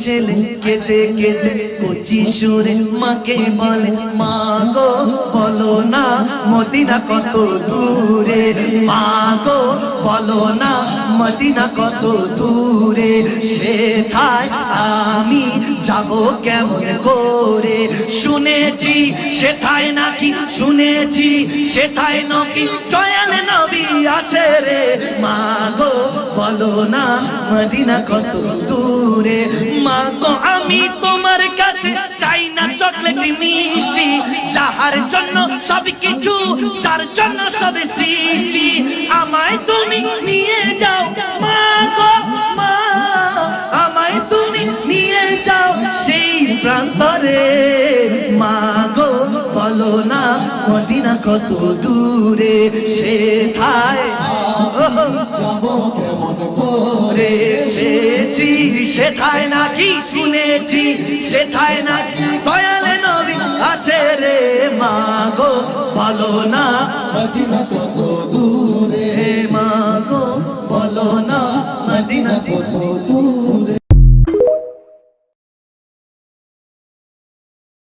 ছেলে কেঁদে কেঁদে কচি সুরে মাকে বলে মা গো বলো না মদিনা কত দূরে, মা গো বলো না মদিনা কত দূরে, সেথায় আমি যাব কেমন করে, শুনেছি সেথায় নাকি, শুনেছি সেথায় নাকি দয়াল নবী আছে রে, মা গো বলো না মদিনা কত দূরে। মা গো আমি তোমার কাছে চাই না চকলেট মিষ্টি, যাহার জন্য সব কিছু, যার জন্য সব সৃষ্টি, আমায় তুমি নিয়ে যাও মা গো, মা আমায় তুমি নিয়ে যাও সেই প্রান্তরে, মা গো বলো না মদিনা কত দূরে, সেথায় যাবো কেমন করে, এসেছি সেথায় নাকি, শুনেছি সেথায় নাকি দয়াল নবী আছে রে, মা গো বলো না মদিনা কত দূরে, মা গো বলো না মদিনা কত দূরে।